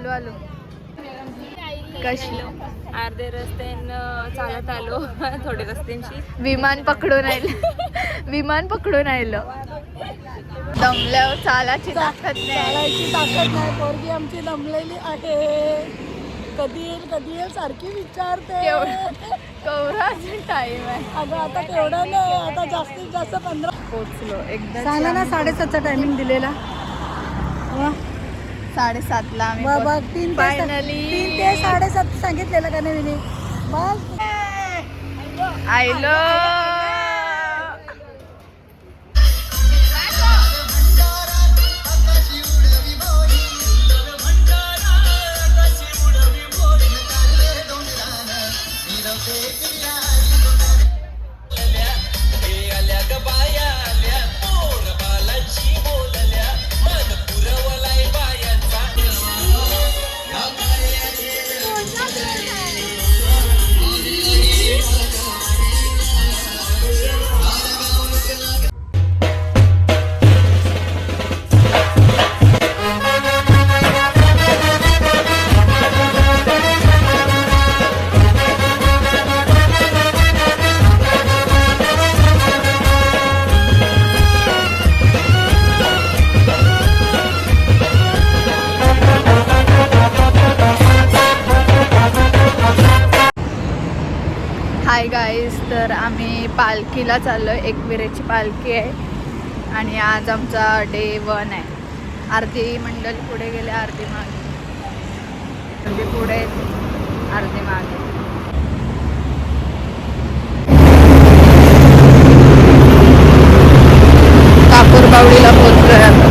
हलू हलू कशी अर्धे रस्त्यानं चालत आलो थोडे रस्त्यांशी विमान पकडून आलो दमल्यावर चालायची ताकद नाही पोरगी आमची दमलेली आहे. कधी येईल सारखी विचारते. केवढा टाइम आहे अगं आता तेवढं नाही, आता जास्तीत जास्त 15 पोचलो एकदा सांगा ना 7:30चा टायमिंग दिलेला. 7:30 ला आम्ही बघ 3 ते 7:30 सांगितलेलं का नाही विनी. बस आयलो हाय गाईज. तर आम्ही पालखीला चाललो आहे. एकविरेची पालखी आहे आणि आज आमचा डे 1 आहे. अर्धी मंडळी पुढे गेले, अर्धी मागे. अर्धी पुढे अर्धी मागे. कापूरबावडीला पोचलोय आता.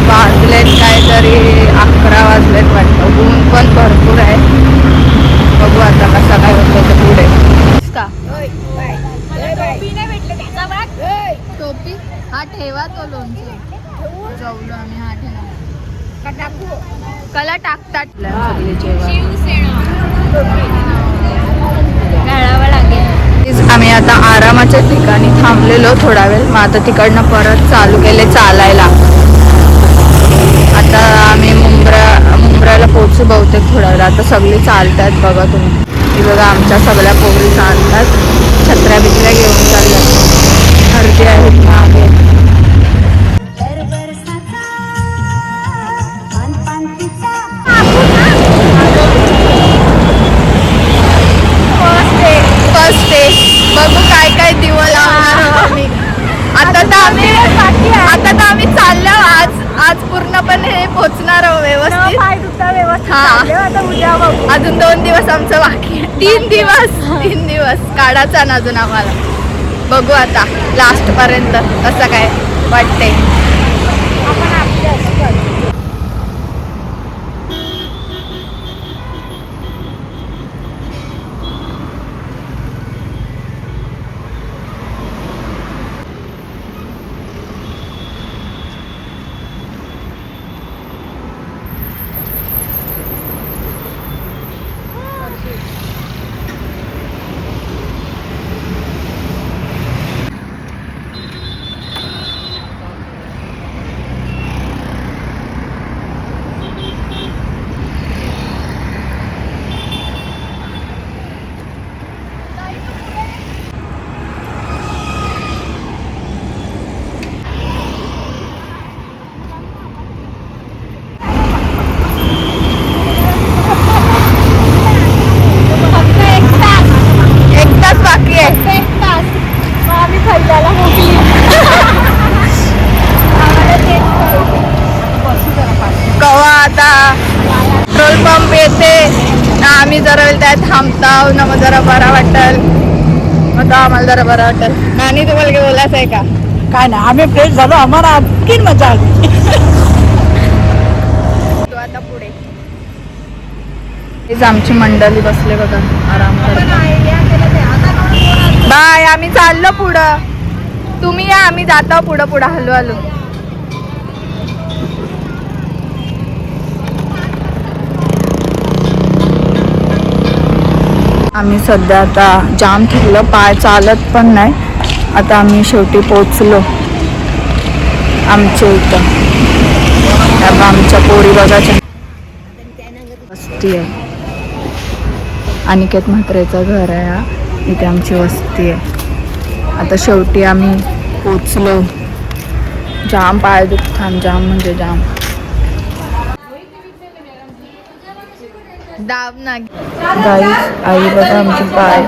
वाजलेत काहीतरी 11 वाजलेत वाटतं. ऊन पण भरपूर आहे. बघू आता कसा काय होतो ते पुढे. टोपी हा ठेवा, तो लोणचं जाऊलो आम्ही. हा ठेवा कला टाकतात आम्ही आता आरामाच्या ठिकाणी थांबलेलो थोडा वेळ. मग आता तिकडनं परत चालू केले चालायला. आता आम्ही मुंब्राला पोहोचू बहुतेक थोडा वेळ. आता सगळी चालतात बघा तुम्ही. ही बघा आमच्या सगळ्या पोरी चालतात. छत्र्या बित्र्या घेऊन चालतात. गर्दी आहेत मागे. फर्स्ट डे बघू काय काय दिवं लावणार आम्ही. आता तर आम्ही चाललो. आज पूर्णपणे पोचणार आहोत व्यवस्थित. अजून 2 दिवस आमचं बाकी आहे. 3 दिवस काढायचा ना अजून आम्हाला. बघू आता लास्ट पर्यंत कसं काय वाटते. पेट्रोल पंप येते ना, आम्ही जरा वेळ त्यात थांबताव ना, मग जरा बरा वाटेल. मग आम्हाला जरा बरं वाटेल. नानी तुम्हाला काही बोलायचं आहे का? काय नाही, आम्ही फ्रेश झालो, आम्हाला आणखीन मजा आली. तो आता पुढे आमची मंडळी बसले बघा आराम बाय. आम्ही चाललो पुढं, तुम्ही या, आम्ही जातो पुढं पुढं हलू हलू. आम्ही सध्या आता जाम थकलो, पाय चालत पण नाही. आता आम्ही शेवटी पोचलो आमच्या इथं. आमच्या पोरी बघायच्या वस्ती आहे, अनिकेत म्हात्रेचं घर आहे हा, इथे आमची वस्ती आहे. आता शेवटी आम्ही पोचलो. जाम पाय दुखतान, जाम म्हणजे जाम. दाब ना गाईस, आई बघा आमची पाय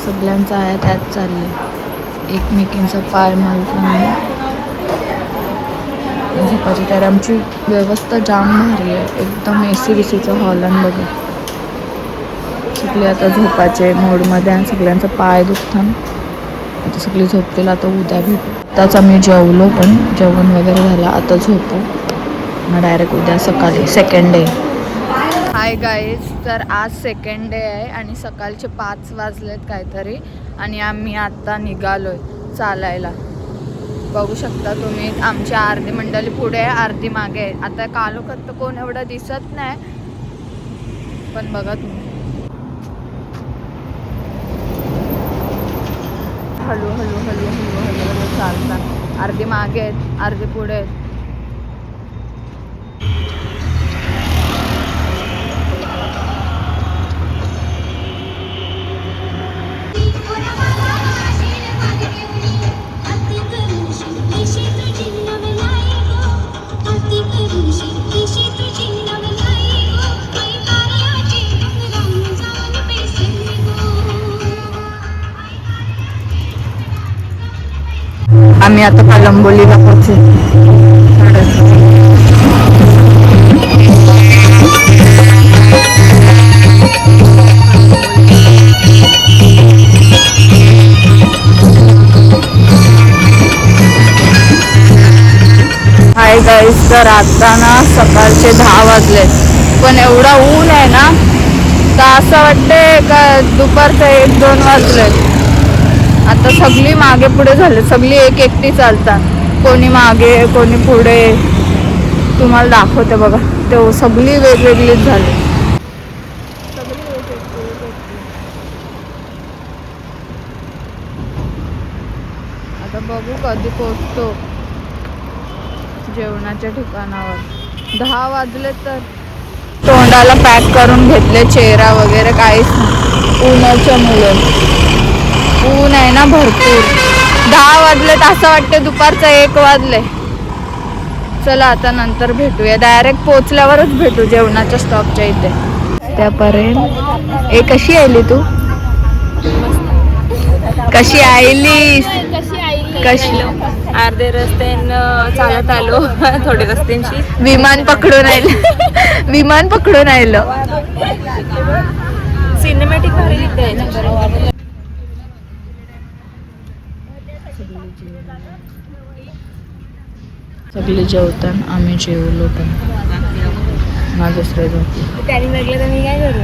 सगळ्यांचा आहे त्यात चालले, एकमेकींचा पाय मलताना झोपायची. तर आमची व्यवस्था जाम भारी आहे, एकदम AC बीसीचं हॉल आणि बघा सगळे आता झोपाचे मोडमध्ये आणि सगळ्यांचं पाय दुखतान. आता सगळी झोपतील, आता उद्या भेटू. आताच आम्ही जेवलो, पण जेवण वगैरे झालं, आता झोपू मग डायरेक्ट उद्या सकाळी सेकंड डे. हाय गाईज, तर आज सेकंड डे आहे आणि सकाळचे 5 वाजलेत काहीतरी आणि आम्ही आता निघालोय चालायला. बघू शकता तुम्ही, आमची अर्धी मंडळी पुढे आहे, अर्धी मागे आहे. आता कालोखात तर कोण एवढं दिसत नाही, पण बघा तुम्ही हळू हळू हळू हळू हळू हळू चालतात. अर्धी मागे आहेत, अर्धी पुढे आहेत. आम्ही आता कलंबोलीला पोहोचू. हाय गाईस, तर आता ना सकाळचे 10 वाजलेत, पण एवढा ऊन आहे ना तर असं वाटते का दुपारचं 1-2 वाजलेत. आता सगळी मागे पुढे झाले, सगळी एक एकटी चालतात, कोणी मागे कोणी पुढे. तुम्हाला दाखवते बघा, ते सगळी वेगवेगळीच झाली, सगळी एक एकटी. आता बघू कधी पोचतो जेवणाच्या ठिकाणावर. 10 वाजले तर तोंडाला पॅक करून घेतले, चेहरा वगैरे काहीच नाही, उन्हाच्या मुळे. ऊन आहे ना भरपूर. 10 वाजलेत, असं वाटते दुपारचं 1 वाजले. चला आता नंतर भेटूया, डायरेक्ट पोचल्यावरच भेटू जेवणाच्या स्टॉपच्या इथे. त्यापर्यंत कशी आली तू, कशी आलीस? कशी अर्धे रस्त्यानं चालत आलो, थोडे रस्त्यांशी विमान पकडून आलं. विमान पकडून आलं. सिनेमॅटिक भारी दिसते. सगळे जेवताना आम्ही जेवलो, पण माझं त्याने लागलं तर मी काय करू?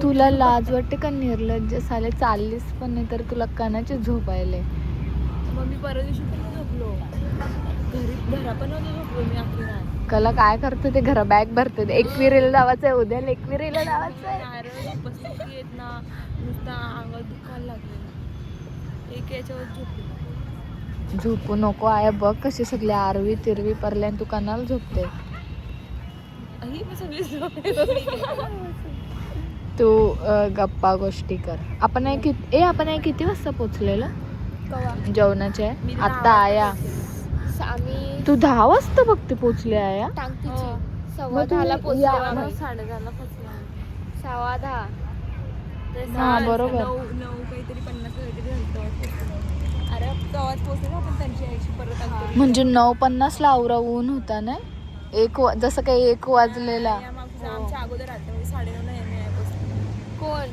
तुला लाज वाटते का? निर्लज्ज साले, चाललीस पण नाही तर तुला कणाची झोप आले. मग मी परवा दिवशी पण झोपलो, घरा पण झोपलो मी आखरी. कला काय करतो ते, घरा बॅग भरते. एकविरीला जावाचं आहे, उद्या एकविरीला जावाचं आहे. उपस्थिती येत ना, नुसता अंगात दुखायला लागले, एक याच्यावर झोपलो. झोपू नको आहे, बघ कशी सगळी आरवी तिरवी परल्यान तू कणाला झोपते. तू गप्पा गोष्टी कर. आपण किती वाजता पोचलेलो जेवणाचे? आता आया तू 10 वाजता बघते पोचले आया. 10:15 पोचले, 10:30 पोचला, 10:15. हा बरोबर. 9 काहीतरी 50 काहीतरी झालं. अरे तेव्हाच पोचले ना आपण त्यांची यायची परत. म्हणजे 9:50 ला आवरा ऊन होता ना, जसं काही 1 वाजलेला. आमच्या अगोदर आले, म्हणजे 9:30 कोण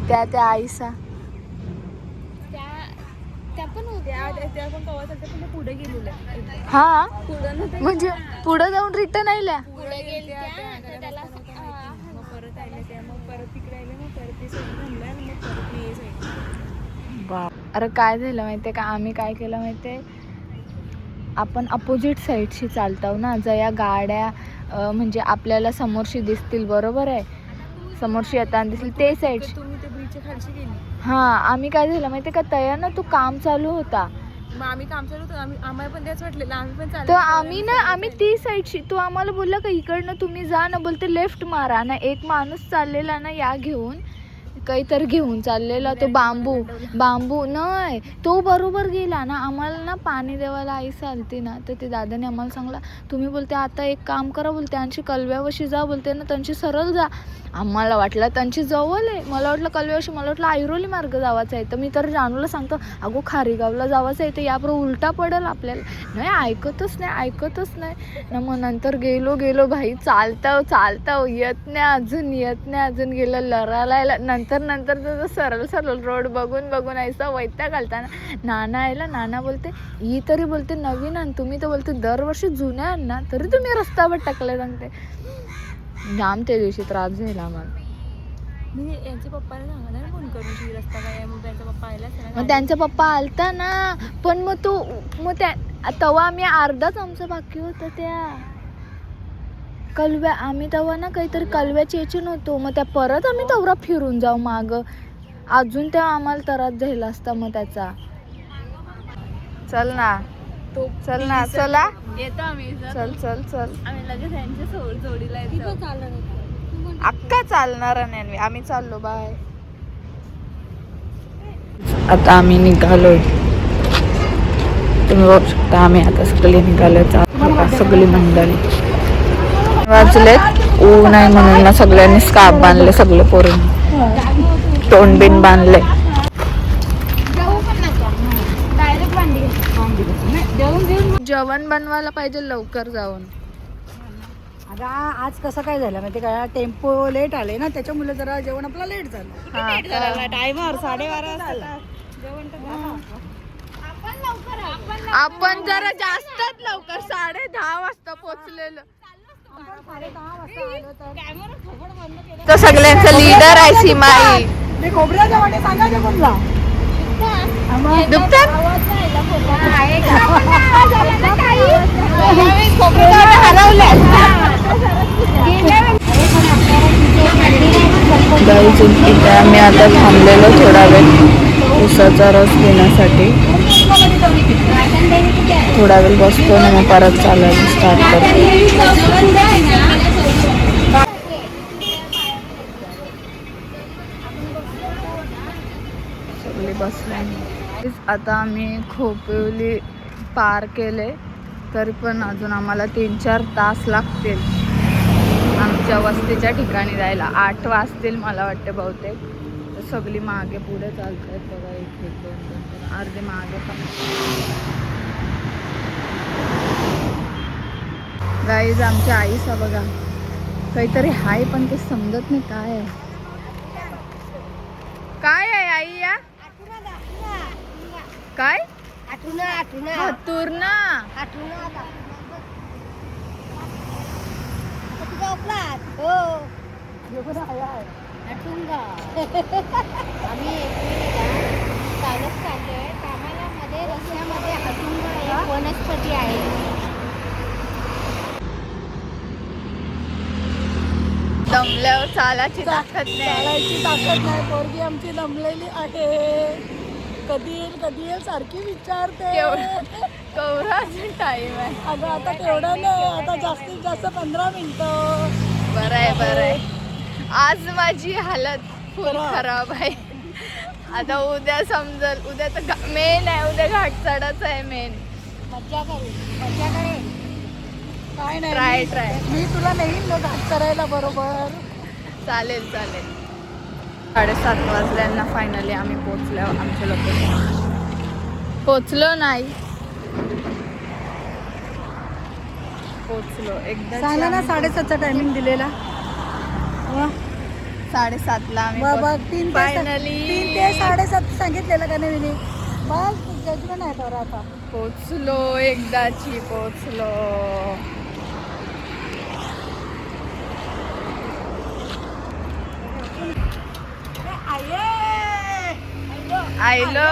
त्या आईसा त्या पण होत्या, त्या पण कवा पुढे गेलेल्या. हा म्हणजे पुढे जाऊन रिटर्न आल्या. पुढे गेल्या त्याला मग परत आल्या त्या, मग परत तिकडे आले, मग परत ते सगळं थांबलं आणि मग परत मी बा अरे काय झालं माहितीये का, आम्ही काय केलं माहितीये, आपण अपोजिट साईडशी चालतो ना, ज्या गाड्या म्हणजे आपल्याला समोरशी दिसतील, बरोबर आहे, समोरशी येताना दिसतील ते साईडशी. तुम्ही ते ब्रिजच्या खालची गेली. हा आम्ही काय झालं माहिती का तया ना तो काम चालू होता मग आम्ही काम चालू होतं आम्हाला पण तेच वाटलेलं आम्ही पण तर आम्ही ती साईडची तो आम्हाला बोलला का इकडनं तुम्ही जा ना बोलते लेफ्ट मारा ना एक माणूस चाललेला ना या घेऊन काहीतरी घेऊन चाललेला तो बांबू नाही तो बरोबर गेला ना आम्हाला ना पाणी देवायला आई चालते ना तर ते दादाने आम्हाला सांगला तुम्ही बोलते आता एक काम करा बोलते त्यांची कलव्यावशी जा बोलते ना त्यांची सरळ जा आम्हाला वाटलं त्यांची जवळ आहे मला वाटलं कलव्यावशी मला वाटलं ऐरोली मार्ग जावाचा आहे तर मी तर जानूला सांगतो अगो खारीगावला जावाचं आहे तर यापुढे उलटा पडेल आपल्याला नाही ऐकतच नाही ना मग नंतर गेलो भाई चालता येत नाही अजून गेलं लरायला नंतर तो सरळ रोड बघून ऐसा वैता घालताना नाना बोलते ही तरी बोलते नवीन आण तुम्ही तर बोलते दरवर्षी जुन्या आण ना तरी तुम्ही रस्त्यावर टाकले सांगते जाम त्या दिवशी त्रास झाला आम्हाला यांच्या पप्पाला सांगा ना फोन करून की रस्ता काय आहे मग त्यांचा पप्पा आला मग त्यांचा पप्पा आलता ना पण मग तेव्हा आम्ही अर्धाच आमचं बाकी होतं त्या कलव्या आम्ही तेव्हा ना काहीतरी कलव्याची याची नव्हतो मग त्या परत आम्ही तेवढा फिरून जाऊ माग अजून त्या आम्हाला त्रास झाला असता मग त्याचा चल ना चला येतो आम्ही चल आम्ही लगेच यांच्या जोडीला येतो अक्का चालणार नाही आम्ही चाललो बाय आता आम्ही निघालोय तुम्ही बघू शकता आम्ही आता सगळे निघालोय सगळी मंडळी वाजलेत ऊन आहे म्हणून ना सगळ्यांनी स्कार्फ बांधले सगळे पोरून तोंडबिन बांधले जेवण बनवायला पाहिजे लवकर जाऊन अगं आज कसं काय झालं माहिती का टेम्पो लेट आले ना त्याच्यामुळे जरा जेवण आपलं लेट झालं टायमर 12:30 आपण जरा जास्तच लवकर 10:30 वाजता पोहोचलेलो तो सगळ्यांचा लीडर आहे सीमाई मी खोबऱ्याच्या वाटे सांगायचं कोणला आम्ही आता थांबलेलो थोडा वेळ उसाचा रस घेण्यासाठी थोडा वेळ बसतो ना मग परत चालायला स्टार्ट करतो सगळे बसले आता आम्ही खोपोली पार केले तरी पण अजून आम्हाला 3-4 तास लागतील आमच्या वस्तीच्या ठिकाणी जायला 8 वाजतील मला वाटते बहुतेक तर सगळी मागे पुढे चालत आहेत बघा 1-2 अर्धे मागे पण गाईज आमच्या आईचा बघा काहीतरी हाय पण ते समजत नाही काय आहे आई या काय हातुर्ना आम्ही चालत चाललोय कामाला मध्ये रस्त्यामध्ये हातुंगा एक वनस्पती आहे दमल्यावर चालायची ताकद चालायची ताकद नाही पोरगी आमची दमलेली आहे कधी येईल सारखी विचारते कवराचा टाइम आहे अगं आता तेवढं नाही आता जास्तीत जास्त 15 मिनिटं बरं आहे आज माझी हालत फुल खराब आहे आता उद्या समजल उद्या तर मेन आहे उद्या घाट चढाच आहे मेन मज्जा करे काय नाही ट्राय मी तुला नेईन ना घाट करायला बरोबर चालेल 7:30 वाजल्यांना फायनली आम्ही पोचलो आमच्या लोकेशन पोचलो नाही पोचलो एकदा सांगा ना 7:30चा टायमिंग दिलेला 7:30ला आम्ही बाबा 3 फायनली ते 7:30 सांगितलेलं का नाही बस जजमेंट आहे तर आता पोचलो एकदाची पोचलो आयलो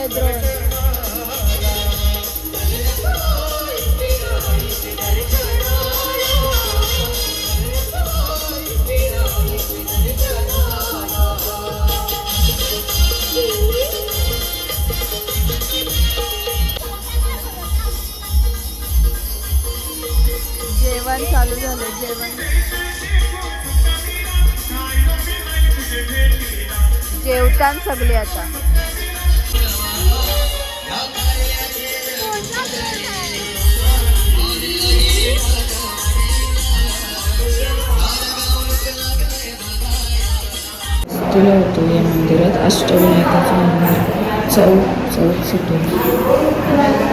द्रोण. जेवण चालू झालं. जेवतान सगळे आता. तुला होतो या मंदिरात अष्टविनायकाचं मंदिर चौक सिटी.